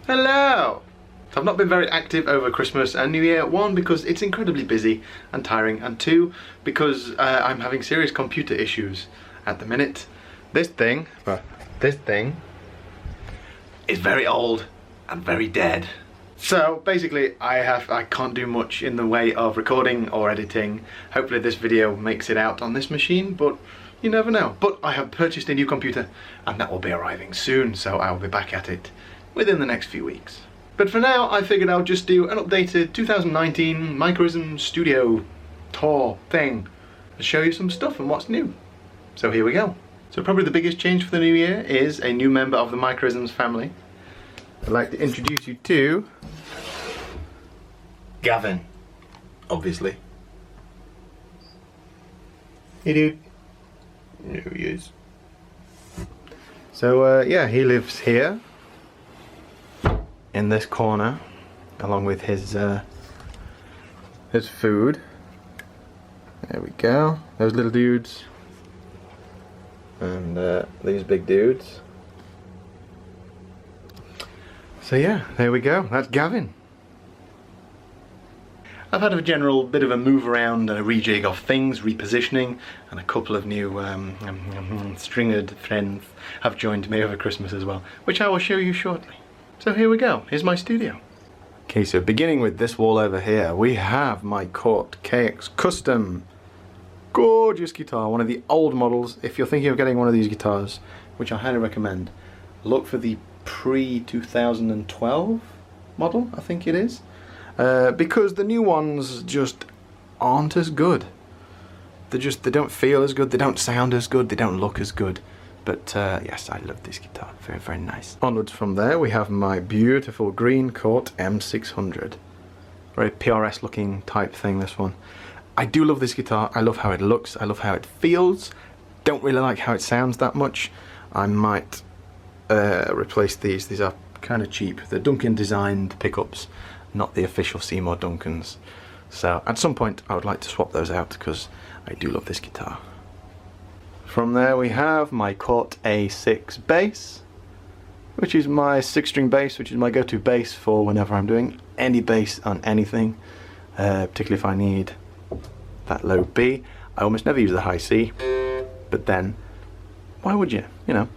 Hello! So I've not been very active over Christmas and New Year. One, because it's incredibly busy and tiring, and two, because I'm having serious computer issues at the minute. This thing is very old and very dead. So basically I can't do much in the way of recording or editing. Hopefully this video makes it out on this machine, but you never know. But I have purchased a new computer and that will be arriving soon, so I will be back at it within the next few weeks. But for now I figured I'll just do an updated 2019 Mikerisms studio tour thing to show you some stuff and what's new. So here we go. So probably the biggest change for the new year is a new member of the Mikerisms family. I'd like to introduce you to Gavin, obviously. Hey dude. There he is. So yeah, he lives here in this corner along with his food. There we go. Those little dudes. And these big dudes. So yeah, there we go. That's Gavin. I've had a general bit of a move around and a rejig of things, repositioning, and a couple of new stringed friends have joined me over Christmas as well, which I will show you shortly. So here we go. Here's my studio. Okay, so beginning with this wall over here, we have my Cort KX Custom. Gorgeous guitar, one of the old models. If you're thinking of getting one of these guitars, which I highly recommend, look for the pre-2012 model, I think it is, because the new ones just aren't as good. They don't feel as good, they don't sound as good, they don't look as good. But yes, I love this guitar, very, very nice. Onwards from there we have my beautiful green Cort M600. Very PRS looking type thing, this one. I do love this guitar, I love how it looks, I love how it feels. Don't really like how it sounds that much. I might replace these are kind of cheap. They're Duncan designed pickups, not the official Seymour Duncans. So at some point I would like to swap those out because I do love this guitar. From there we have my Cort A6 bass, which is my 6-string bass, which is my go-to bass for whenever I'm doing any bass on anything, particularly if I need that low B. I almost never use the high C, but then why would you? You know,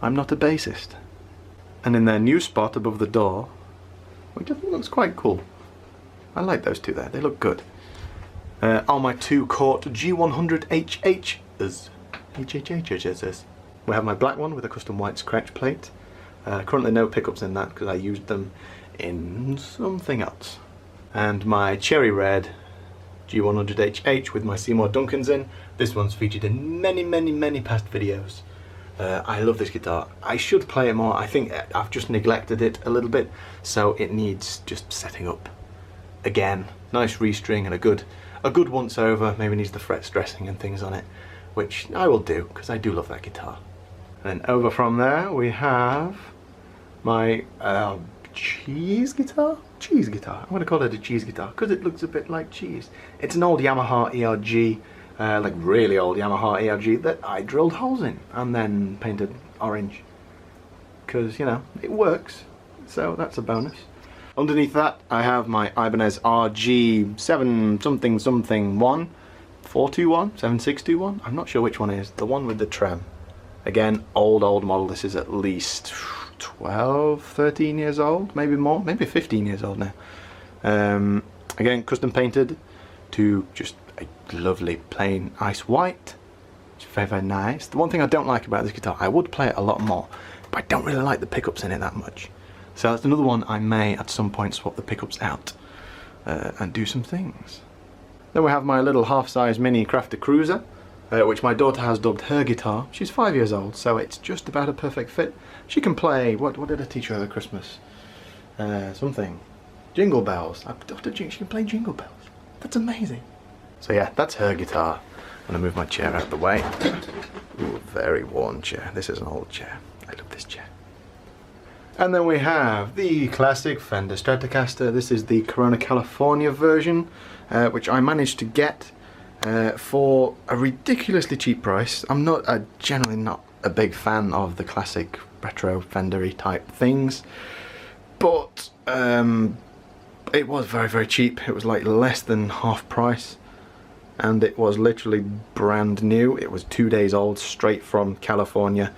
I'm not a bassist. And in their new spot above the door, which I think looks quite cool. I like those two there, they look good. Are my two Cort G100HHs. We have my black one with a custom white scratch plate. Currently no pickups in that because I used them in something else. And my cherry red G100HH with my Seymour Duncans in. This one's featured in many past videos. I love this guitar. I should play it more. I think I've just neglected it a little bit, so it needs just setting up again. Nice restring and a good once over. Maybe needs the fret stressing and things on it, which I will do because I do love that guitar. And then over from there we have my cheese guitar? Cheese guitar. I'm going to call it a cheese guitar because it looks a bit like cheese. It's an old Yamaha ERG, like really old Yamaha ERG that I drilled holes in and then painted orange because, you know, it works, so that's a bonus. Underneath that I have my Ibanez RG7 something 421, 7621, I'm not sure which one it is, the one with the trem. Again, old model. This is at least 12, 13 years old, maybe more, maybe 15 years old now. Again, custom painted to just a lovely plain ice white. It's very, very nice. The one thing I don't like about this guitar, I would play it a lot more, but I don't really like the pickups in it that much. So that's another one I may at some point swap the pickups out and do some things. Then we have my little half-size mini Crafter Cruiser, which my daughter has dubbed her guitar. She's 5 years old, so it's just about a perfect fit. She can play, what did I teach her over Christmas? Something. Jingle Bells. She can play Jingle Bells. That's amazing. So yeah, that's her guitar. I'm gonna move my chair out of the way. Ooh, very worn chair. This is an old chair. I love this chair. And then we have the classic Fender Stratocaster. This is the Corona California version, which I managed to get for a ridiculously cheap price. I'm generally not a big fan of the classic retro Fender-y type things, but it was very, very cheap. It was like less than half price, and it was literally brand new. It was 2 days old, straight from California,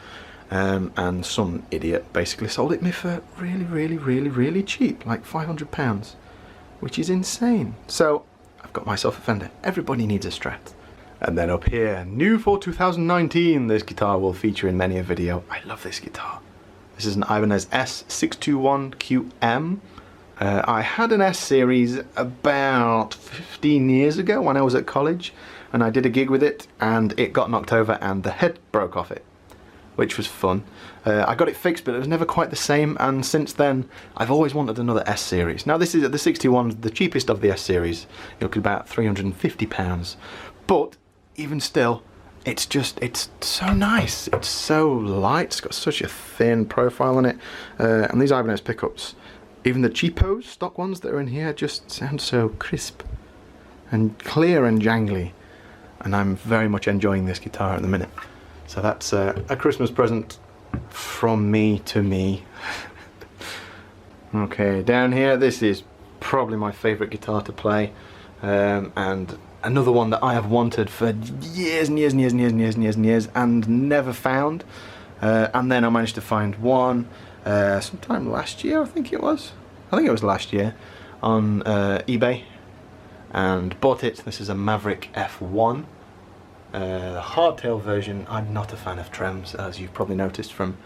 and some idiot basically sold it me for really, really, really, really cheap, like £500, which is insane. So I've got myself a Fender. Everybody needs a Strat. And then up here, new for 2019, this guitar will feature in many a video. I love this guitar. This is an Ibanez S621QM. I had an S series about 15 years ago when I was at college, and I did a gig with it, and it got knocked over and the head broke off it, which was fun. I got it fixed, but it was never quite the same, and since then I've always wanted another S series. Now this is the 61, the cheapest of the S series. It looked about £350, but even still, it's so nice. It's so light. It's got such a thin profile on it, and these Ibanez pickups, even the cheapos, stock ones that are in here, just sound so crisp and clear and jangly, and I'm very much enjoying this guitar at the minute. So that's a Christmas present from me to me. Okay, down here, this is probably my favourite guitar to play, and another one that I have wanted for years and years and years and years and years and years and years and never found, and then I managed to find one sometime last year, I think it was last year, on eBay, and bought it. This is a Maverick F1, the hardtail version. I'm not a fan of trems, as you've probably noticed from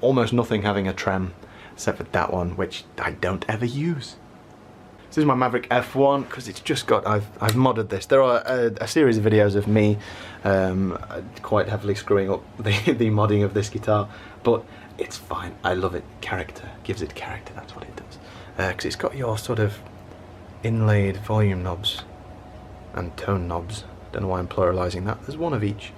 almost nothing having a trem, except for that one, which I don't ever use. This is my Maverick F1 because it's just got, I've modded this. There are a series of videos of me quite heavily screwing up the modding of this guitar, but it's fine. I love it. Character, gives it character, that's what it does. Because it's got your sort of inlaid volume knobs and tone knobs. Don't know why I'm pluralizing that. There's one of each.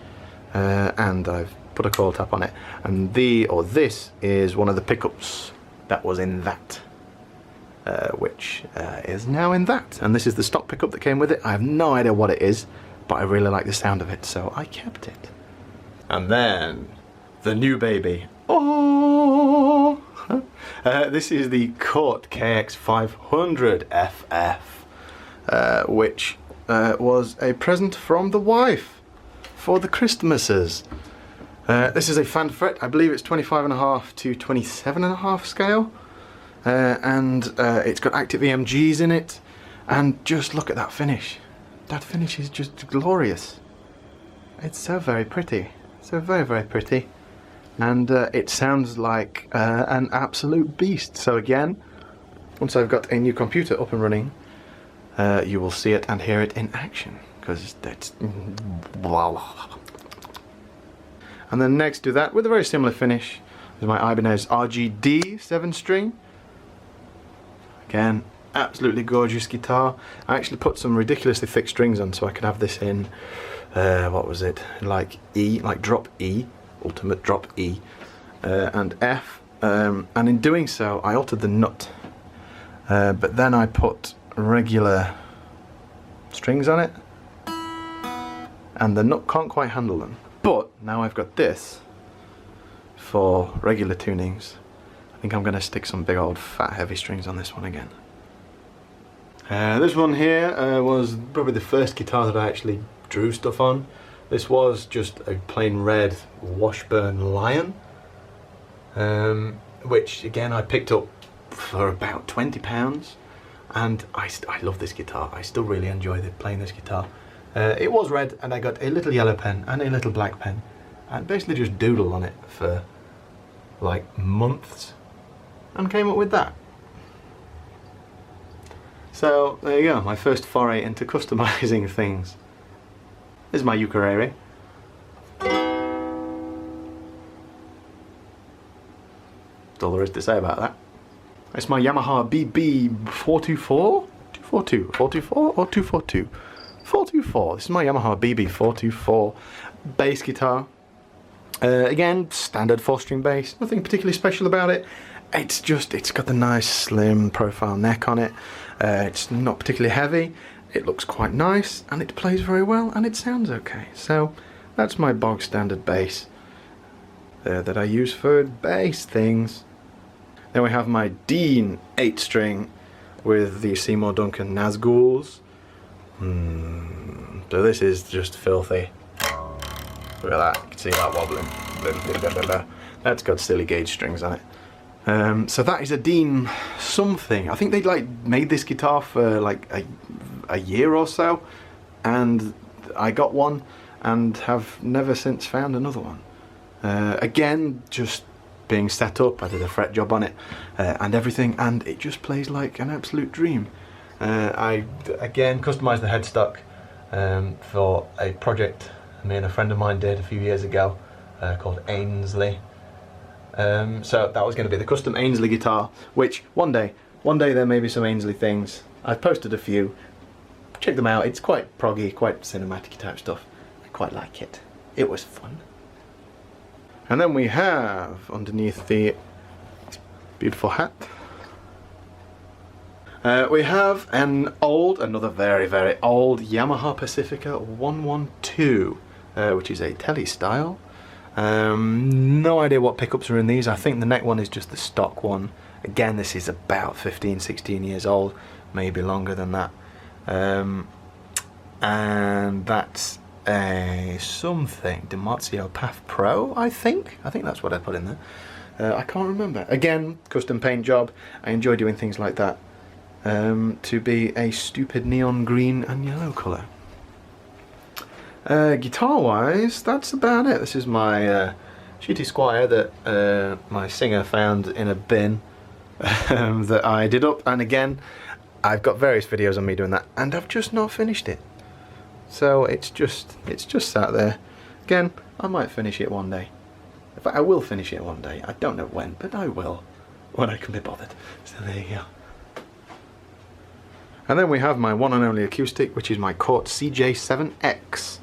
And I've put a coil tap on it. And this is one of the pickups that was in that. Which is now in that, and this is the stock pickup that came with it. I have no idea what it is, but I really like the sound of it, so I kept it. And then the new baby. Oh, this is the Cort KX500 FF, which was a present from the wife for the Christmases. This is a fan fret. I believe it's 25.5 to 27.5 scale. And it's got active EMGs in it, and just look at that finish. That finish is just glorious. It's so very pretty, so very, very pretty, and it sounds like an absolute beast. So again, once I've got a new computer up and running, you will see it and hear it in action, because that's wow. And then next to that, with a very similar finish, is my Ibanez RGD 7-string. Again, absolutely gorgeous guitar. I actually put some ridiculously thick strings on so I could have this in, what was it, like E, like drop E, ultimate drop E, and F, and in doing so I altered the nut, but then I put regular strings on it, and the nut can't quite handle them. But now I've got this for regular tunings. I think I'm going to stick some big old fat heavy strings on this one again. This one here was probably the first guitar that I actually drew stuff on. This was just a plain red Washburn Lion, which again I picked up for about £20, and I love this guitar. I still really enjoy playing this guitar. It was red, and I got a little yellow pen and a little black pen, and basically just doodled on it for like months, and came up with that. So there you go, my first foray into customizing things. This is my ukulele. That's all there is to say about that. It's my Yamaha BB424? 242? 424 or 242? 424. This is my Yamaha BB424 bass guitar. Again, standard 4-string bass, nothing particularly special about it. It's got the nice slim profile neck on it. It's not particularly heavy. It looks quite nice, and it plays very well, and it sounds okay. So that's my bog standard bass that I use for bass things. Then we have my Dean 8-string with the Seymour Duncan Nazguls. So this is just filthy. Look at that, you can see that wobbling. That's got silly gauge strings on it. So that is a Dean something. I think they like made this guitar for like a year or so, and I got one and have never since found another one. Again, just being set up, I did a fret job on it and everything, and it just plays like an absolute dream. I again customized the headstock for a project me and a friend of mine did a few years ago called Ainsley. So that was going to be the custom Ainsley guitar, which one day there may be some Ainsley things. I've posted a few. Check them out. It's quite proggy, quite cinematic type stuff. I quite like it. It was fun. And then we have underneath the beautiful hat, we have another very old Yamaha Pacifica 112, which is a Tele style. No idea what pickups are in these. I think the neck one is just the stock one. Again, this is about 15-16 years old, maybe longer than that. And that's a something Demorzio Path Pro, I think that's what I put in there. I can't remember. Again, custom paint job. I enjoy doing things like that. To be a stupid neon green and yellow colour. Guitar wise, that's about it. This is my Shitty Squire that my singer found in a bin that I did up, and again I've got various videos on me doing that, and I've just not finished it. So it's just sat there. Again, I might finish it one day. In fact, I will finish it one day. I don't know when, but I will, when I can be bothered. So there you go. And then we have my one and only acoustic, which is my Cort CJ7X.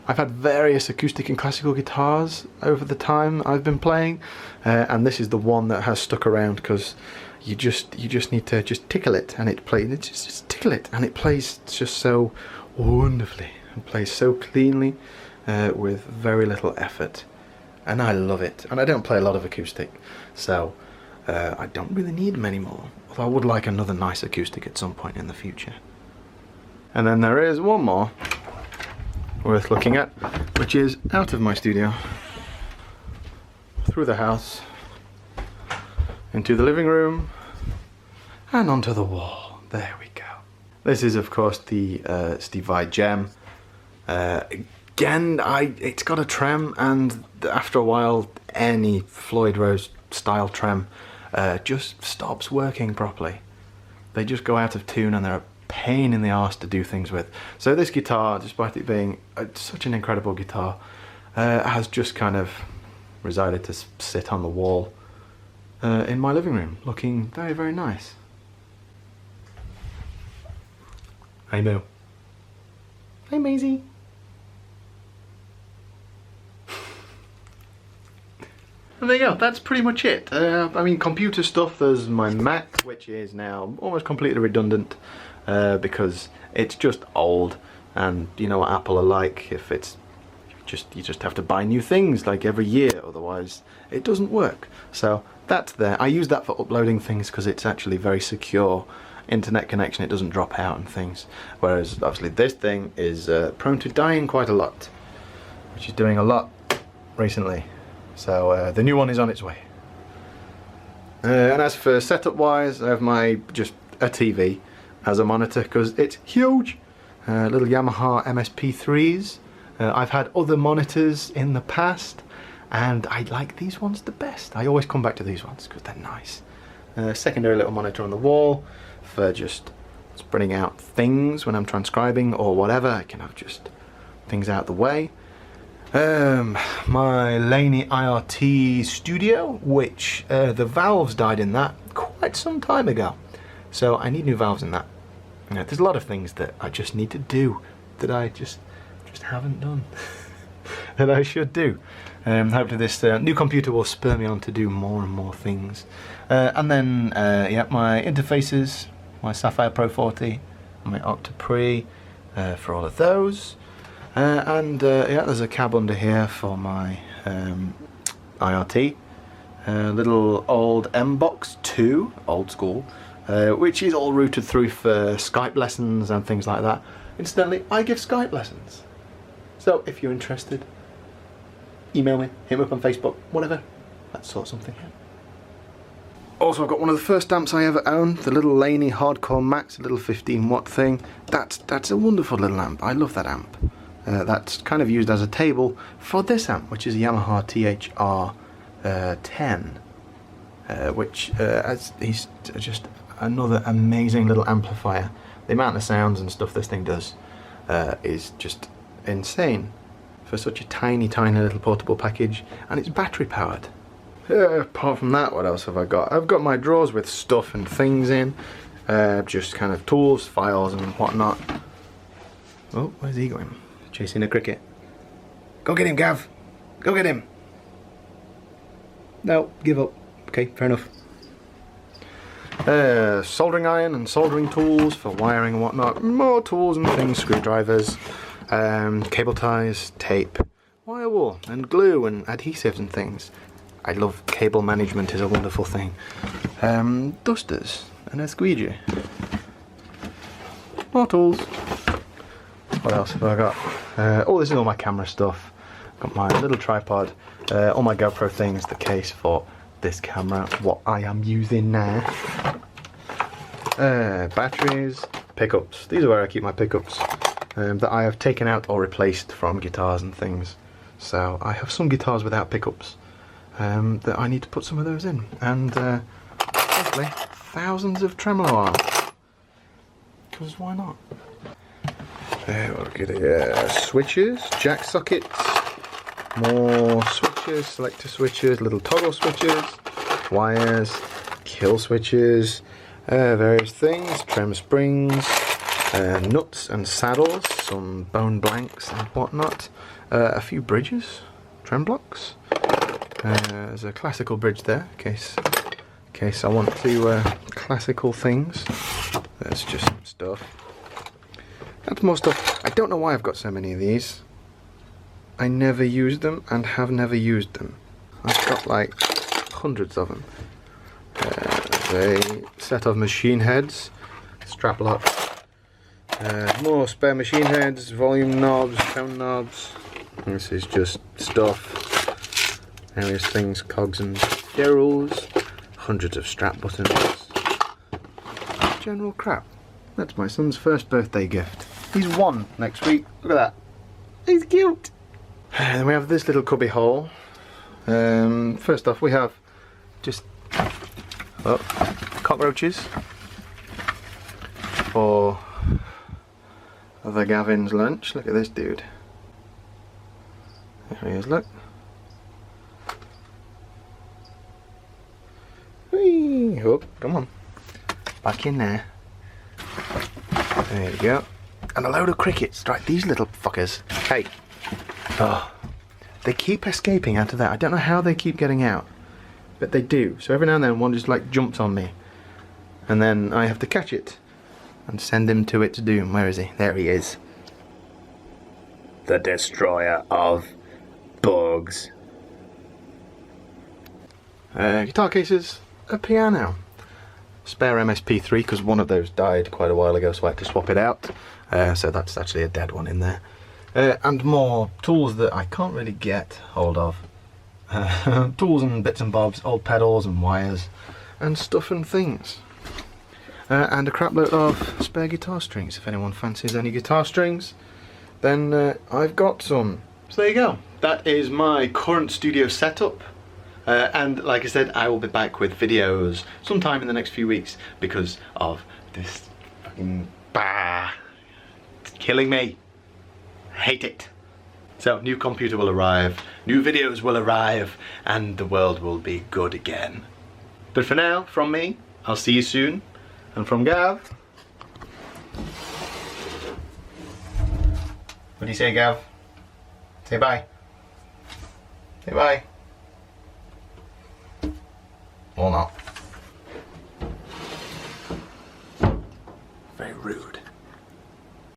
I've had various acoustic and classical guitars over the time I've been playing, and this is the one that has stuck around because you just need to just tickle it and it plays. Just tickle it and it plays just so wonderfully. It plays so cleanly with very little effort, and I love it. And I don't play a lot of acoustic, so I don't really need them anymore. Although I would like another nice acoustic at some point in the future. And then there is one more worth looking at, which is out of my studio, through the house, into the living room, and onto the wall. There we go. This is of course the Steve Vai Gem. Again, it's got a trem, and after a while any Floyd Rose style trem just stops working properly. They just go out of tune and they're a pain in the arse to do things with. So this guitar, despite it being such an incredible guitar, has just kind of resided to sit on the wall in my living room, looking very nice. Hey Moo. Hey Maisie. And there you go, that's pretty much it. I mean, computer stuff, there's my Mac, which is now almost completely redundant because it's just old, and you know what Apple are like. If it's you just have to buy new things like every year, otherwise it doesn't work. So that's there. I use that for uploading things because it's actually very secure internet connection. It doesn't drop out and things, whereas obviously this thing is prone to dying quite a lot, which is doing a lot recently. So the new one is on its way. And as for setup wise, I have just a TV as a monitor because it's huge. Little Yamaha MSP3s. I've had other monitors in the past, and I like these ones the best. I always come back to these ones because they're nice. Secondary little monitor on the wall for just spreading out things when I'm transcribing or whatever. I can have just things out the way. My Laney IRT Studio, which the valves died in that quite some time ago, so I need new valves in that. There's a lot of things that I just need to do that I just haven't done that I should do. Hopefully this new computer will spur me on to do more and more things. And then yeah, my interfaces, my Sapphire Pro 40, my Octopre for all of those. And yeah, there's a cab under here for my IRT. little old M-Box 2, old school, which is all routed through for Skype lessons and things like that. Incidentally, I give Skype lessons. So if you're interested, email me, hit me up on Facebook, whatever. Let's sort something out. Also, I've got one of the first amps I ever owned, the little Laney Hardcore Max, a little 15 watt thing. That's a wonderful little amp. I love that amp. That's kind of used as a table for this amp, which is a Yamaha THR 10, which is just another amazing little amplifier. The amount of sounds and stuff this thing does is just insane for such a tiny little portable package, and it's battery powered. Apart from that, what else have I got? I've got my drawers with stuff and things in, just kind of tools, files and whatnot. Oh, where's he going? Chasing a cricket. Go get him, Gav! Go get him! No, give up. Okay, fair enough. Soldering iron and soldering tools for wiring and whatnot. More tools and things, screwdrivers, cable ties, tape, wire wool and glue and adhesives and things. I love cable management, is a wonderful thing. Dusters and a squeegee. More tools. What else have I got? Oh, this is all my camera stuff. Got my little tripod, all my GoPro things, the case for this camera, what I am using now. Batteries, pickups. These are where I keep my pickups that I have taken out or replaced from guitars and things. So I have some guitars without pickups that I need to put some of those in. And hopefully thousands of tremolo arms. Because why not? Switches, jack sockets, more switches, selector switches, little toggle switches, wires, kill switches, various things, trem springs, nuts and saddles, some bone blanks and whatnot, a few bridges, trem blocks. There's a classical bridge there, in case I want to classical things. That's just stuff. That's more stuff. I don't know why I've got so many of these. I never use them and have never used them. I've got like hundreds of them. There's a set of machine heads, strap locks, more spare machine heads, volume knobs, tone knobs. This is just stuff. Various things, cogs and ferrules, hundreds of strap buttons. General crap. That's my son's first birthday gift. He's 1 next week. Look at that. He's cute. And then we have this little cubby hole. First off, we have just cockroaches for the Gavin's lunch. Look at this dude. There he is, look. Whee! Oh, come on. Back in there. There you go. And a load of crickets. Right, these little fuckers. Hey. Oh. They keep escaping out of there. I don't know how they keep getting out. But they do. So every now and then one just like jumps on me. And then I have to catch it. And send him to its doom. Where is he? There he is. The destroyer of bugs. Guitar cases. A piano. Spare MSP3 because one of those died quite a while ago, so I had to swap it out. So that's actually a dead one in there. And more tools that I can't really get hold of. Tools and bits and bobs, old pedals and wires and stuff and things. And a crapload of spare guitar strings. If anyone fancies any guitar strings, then I've got some. So there you go. That is my current studio setup. And like I said, I will be back with videos sometime in the next few weeks because of this fucking it's killing me. I hate it. So, new computer will arrive, new videos will arrive, and the world will be good again. But for now, from me, I'll see you soon. And from Gav, what do you say, Gav? Say bye. Say bye. Or not. Very rude.